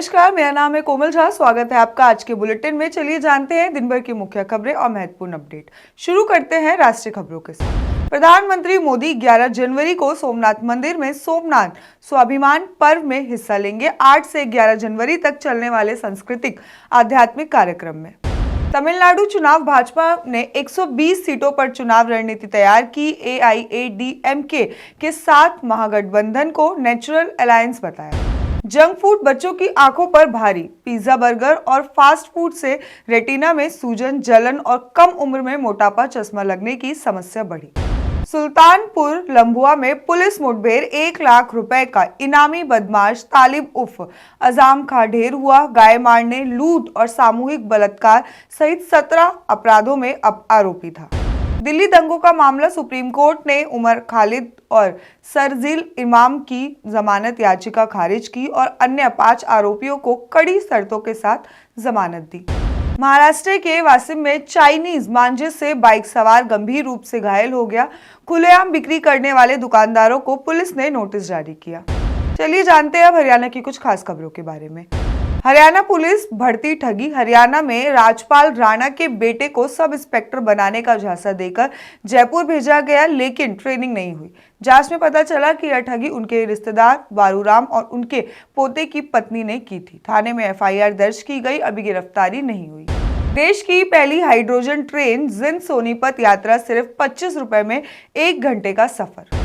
नमस्कार, मेरा नाम है कोमल झा। स्वागत है आपका आज के बुलेटिन में। चलिए जानते हैं दिन भर की मुख्य खबरें और महत्वपूर्ण अपडेट। शुरू करते हैं राष्ट्रीय खबरों के साथ। प्रधानमंत्री मोदी 11 जनवरी को सोमनाथ मंदिर में सोमनाथ स्वाभिमान पर्व में हिस्सा लेंगे। 8 से 11 जनवरी तक चलने वाले सांस्कृतिक आध्यात्मिक कार्यक्रम में तमिलनाडु चुनाव भाजपा ने 120 सीटों पर चुनाव रणनीति तैयार की। एआईएडीएमके के साथ महागठबंधन को नेचुरल अलायंस बताया। जंक फूड बच्चों की आंखों पर भारी। पिज्जा, बर्गर और फास्ट फूड से रेटिना में सूजन, जलन और कम उम्र में मोटापा, चश्मा लगने की समस्या बढ़ी। सुल्तानपुर लंबुआ में पुलिस मुठभेड़। 1 लाख रुपए का इनामी बदमाश तालिब उर्फ अजाम खां ढेर हुआ। गाय मारने, लूट और सामूहिक बलात्कार सहित 17 अपराधों में अब आरोपी था। दिल्ली दंगों का मामला। सुप्रीम कोर्ट ने उमर खालिद और सरजील इमाम की जमानत याचिका खारिज की और अन्य 5 आरोपियों को कड़ी शर्तों के साथ जमानत दी। महाराष्ट्र के वासिम में चाइनीज मांझे से बाइक सवार गंभीर रूप से घायल हो गया। खुलेआम बिक्री करने वाले दुकानदारों को पुलिस ने नोटिस जारी किया। चलिए जानते हैं अब हरियाणा की कुछ खास खबरों के बारे में। हरियाणा पुलिस भर्ती ठगी। हरियाणा में राजपाल राणा के बेटे को सब इंस्पेक्टर बनाने का झांसा देकर जयपुर भेजा गया, लेकिन ट्रेनिंग नहीं हुई। जांच में पता चला कि यह ठगी उनके रिश्तेदार बारूराम और उनके पोते की पत्नी ने की थी। थाने में एफआईआर दर्ज की गई, अभी गिरफ्तारी नहीं हुई। देश की पहली हाइड्रोजन ट्रेन जिंद सोनीपत यात्रा सिर्फ 25 रुपए में 1 घंटे का सफर।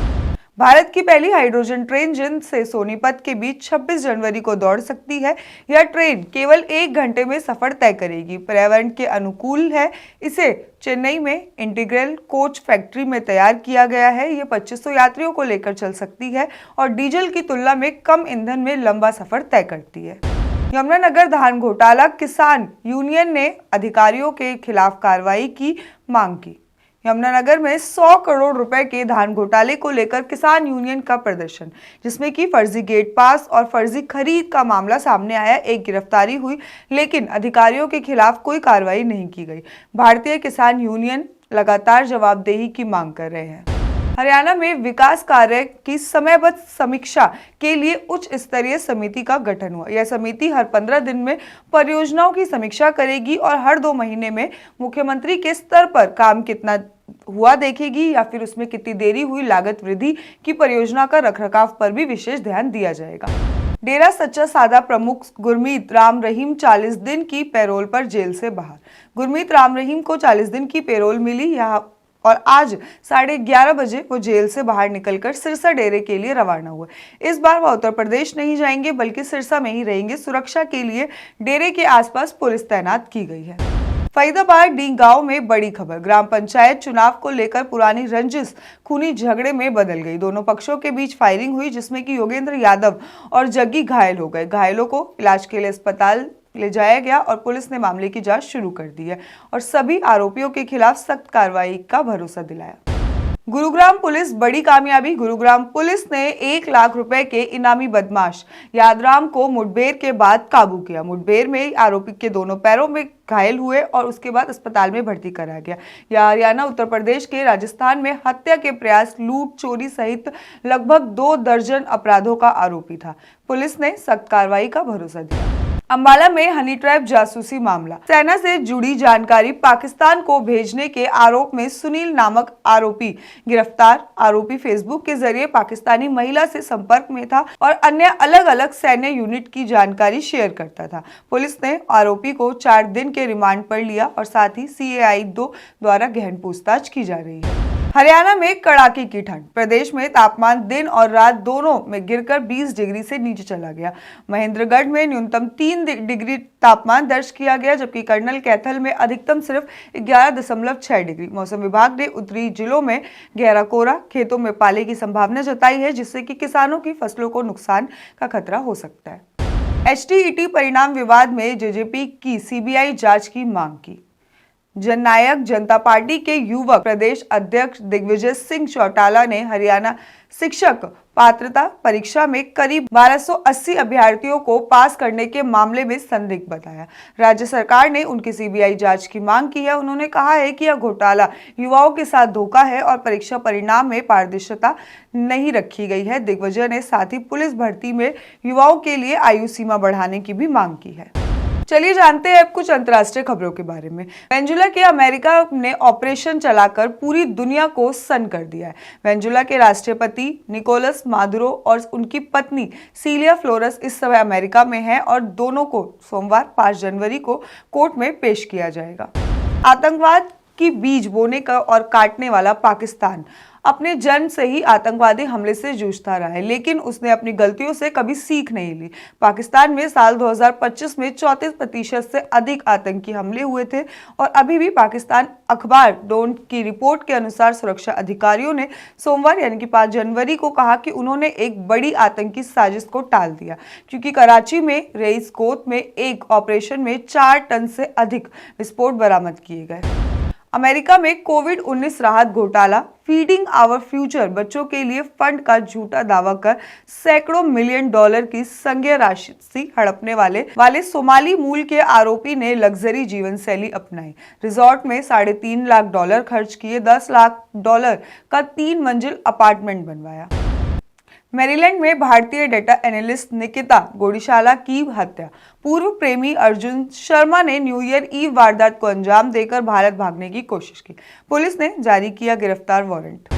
भारत की पहली हाइड्रोजन ट्रेन जिंद से सोनीपत के बीच 26 जनवरी को दौड़ सकती है। यह ट्रेन केवल 1 घंटे में सफर तय करेगी। पर्यावरण के अनुकूल है। इसे चेन्नई में इंटीग्रल कोच फैक्ट्री में तैयार किया गया है। ये 2500 यात्रियों को लेकर चल सकती है और डीजल की तुलना में कम ईंधन में लंबा सफर तय करती है। यमुनानगर धान घोटाला। किसान यूनियन ने अधिकारियों के खिलाफ कार्रवाई की मांग की। यमुनानगर में 100 करोड़ रुपए के धान घोटाले को लेकर किसान यूनियन का प्रदर्शन, जिसमें कि फर्जी गेट पास और फर्जी खरीद का मामला सामने आया। एक गिरफ्तारी हुई, लेकिन अधिकारियों के खिलाफ कोई कार्रवाई नहीं की गई। भारतीय किसान यूनियन लगातार जवाबदेही की मांग कर रहे हैं। हरियाणा में विकास कार्य की समयबद्ध समीक्षा के लिए उच्च स्तरीय समिति का गठन हुआ। यह समिति हर 15 दिन में परियोजनाओं की समीक्षा करेगी और हर 2 महीने में मुख्यमंत्री के स्तर पर काम कितना हुआ देखेगी या फिर उसमें कितनी देरी हुई, लागत वृद्धि की परियोजना का रखरखाव पर भी विशेष ध्यान दिया जाएगा। डेरा सच्चा सादा प्रमुख गुरमीत राम रहीम 40 दिन की पैरोल पर जेल से बाहर। गुरमीत राम रहीम को 40 दिन की पैरोल मिली और आज 11:30 बजे वो जेल से बाहर निकलकर सिरसा डेरे के लिए रवाना हुए। इस बार वह उत्तर प्रदेश नहीं जाएंगे, बल्कि सिरसा में ही रहेंगे। सुरक्षा के लिए डेरे के आसपास पुलिस तैनात की गई है। फरीदाबाद डी गांव में बड़ी खबर। ग्राम पंचायत चुनाव को लेकर पुरानी रंजिश खूनी झगड़े में बदल गई। दोनों पक्षों के बीच फायरिंग हुई, जिसमें कि योगेंद्र यादव और जग्गी घायल हो गए। घायलों को इलाज के लिए अस्पताल ले जाया गया और पुलिस ने मामले की जांच शुरू कर दी है और सभी आरोपियों के खिलाफ सख्त कार्रवाई का भरोसा दिलाया। गुरुग्राम पुलिस बड़ी कामयाबी। गुरुग्राम पुलिस ने 1 लाख रुपए के इनामी बदमाश यादराम को मुठभेड़ के बाद काबू किया। मुठभेड़ में आरोपी के दोनों पैरों में घायल हुए और उसके बाद अस्पताल में भर्ती कराया गया। यह हरियाणा, उत्तर प्रदेश के राजस्थान में हत्या के प्रयास, लूट, चोरी सहित लगभग 2 दर्जन अपराधों का आरोपी था। पुलिस ने सख्त कार्रवाई का भरोसा दिया। अंबाला में हनी ट्रैप जासूसी मामला। सेना से जुड़ी जानकारी पाकिस्तान को भेजने के आरोप में सुनील नामक आरोपी गिरफ्तार। आरोपी फेसबुक के जरिए पाकिस्तानी महिला से संपर्क में था और अन्य अलग अलग सैन्य यूनिट की जानकारी शेयर करता था। पुलिस ने आरोपी को 4 दिन के रिमांड पर लिया और साथ ही CAI-2 द्वारा गहन पूछताछ की जा रही है। हरियाणा में कड़ाके की ठंड। प्रदेश में तापमान दिन और रात दोनों में गिरकर 20 डिग्री से नीचे चला गया। महेंद्रगढ़ में न्यूनतम 3 डिग्री तापमान दर्ज किया गया, जबकि कर्नल कैथल में अधिकतम सिर्फ 11.6 डिग्री। मौसम विभाग ने उत्तरी जिलों में गहरा कोहरा, खेतों में पाले की संभावना जताई है, जिससे कि किसानों की फसलों को नुकसान का खतरा हो सकता है। HTET परिणाम विवाद में जेजेपी की CBI जांच की मांग की। जननायक जनता पार्टी के युवक प्रदेश अध्यक्ष दिग्विजय सिंह चौटाला ने हरियाणा शिक्षक पात्रता परीक्षा में करीब 1280 अभ्यर्थियों को पास करने के मामले में संदिग्ध बताया। राज्य सरकार ने उनकी सीबीआई जांच की मांग की है। उन्होंने कहा है कि यह घोटाला युवाओं के साथ धोखा है और परीक्षा परिणाम में पारदर्शिता नहीं रखी गई है। दिग्विजय ने साथ ही पुलिस भर्ती में युवाओं के लिए आयु सीमा बढ़ाने की भी मांग की है। चलिए जानते हैं अब कुछ अंतर्राष्ट्रीय खबरों के बारे में। वेनेजुएला के अमेरिका ने ऑपरेशन चलाकर पूरी दुनिया को सन्न कर दिया है। वेनेजुएला के राष्ट्रपति निकोलस मादुरो और उनकी पत्नी सिलिया फ्लोरेस इस समय अमेरिका में हैं और दोनों को सोमवार 5 जनवरी को कोर्ट में पेश किया जाएगा। आतंकवाद की बीज बोने का और काटने वाला पाकिस्तान अपने जन्म से ही आतंकवादी हमले से जूझता रहा है, लेकिन उसने अपनी गलतियों से कभी सीख नहीं ली। पाकिस्तान में साल 2025 में 34% से अधिक आतंकी हमले हुए थे और अभी भी पाकिस्तान अखबार डोंट की रिपोर्ट के अनुसार सुरक्षा अधिकारियों ने सोमवार यानी कि 5 जनवरी को कहा कि उन्होंने एक बड़ी आतंकी साजिश को टाल दिया, क्योंकि कराची में रईस कोत में एक ऑपरेशन में 4 टन से अधिक विस्फोट बरामद किए गए। अमेरिका में कोविड-19 राहत घोटाला, फीडिंग आवर फ्यूचर बच्चों के लिए फंड का झूठा दावा कर सैकड़ों मिलियन डॉलर की संज्ञा राशि हड़पने वाले सोमाली मूल के आरोपी ने लग्जरी जीवन शैली अपनाई। रिजॉर्ट में $3.5 लाख खर्च किए 10 लाख डॉलर का 3 मंजिल अपार्टमेंट बनवाया। मैरीलैंड में भारतीय डेटा एनालिस्ट निकिता गोडीशाला की हत्या। पूर्व प्रेमी अर्जुन शर्मा ने न्यू ईयर ईव वारदात को अंजाम देकर भारत भागने की कोशिश की। पुलिस ने जारी किया गिरफ्तार वारंट।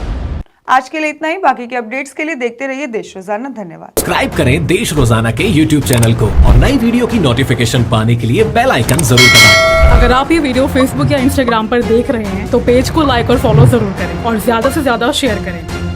आज के लिए इतना ही। बाकी के अपडेट्स के लिए देखते रहिए देश रोजाना। धन्यवाद। सब्सक्राइब करें देश रोजाना के YouTube चैनल को और नई वीडियो की नोटिफिकेशन पाने के लिए बेल आइकन जरूर दबाएं। अगर आप ये वीडियो Facebook या Instagram पर देख रहे हैं तो पेज को लाइक और फॉलो जरूर करें और ज्यादा से ज्यादा शेयर करें।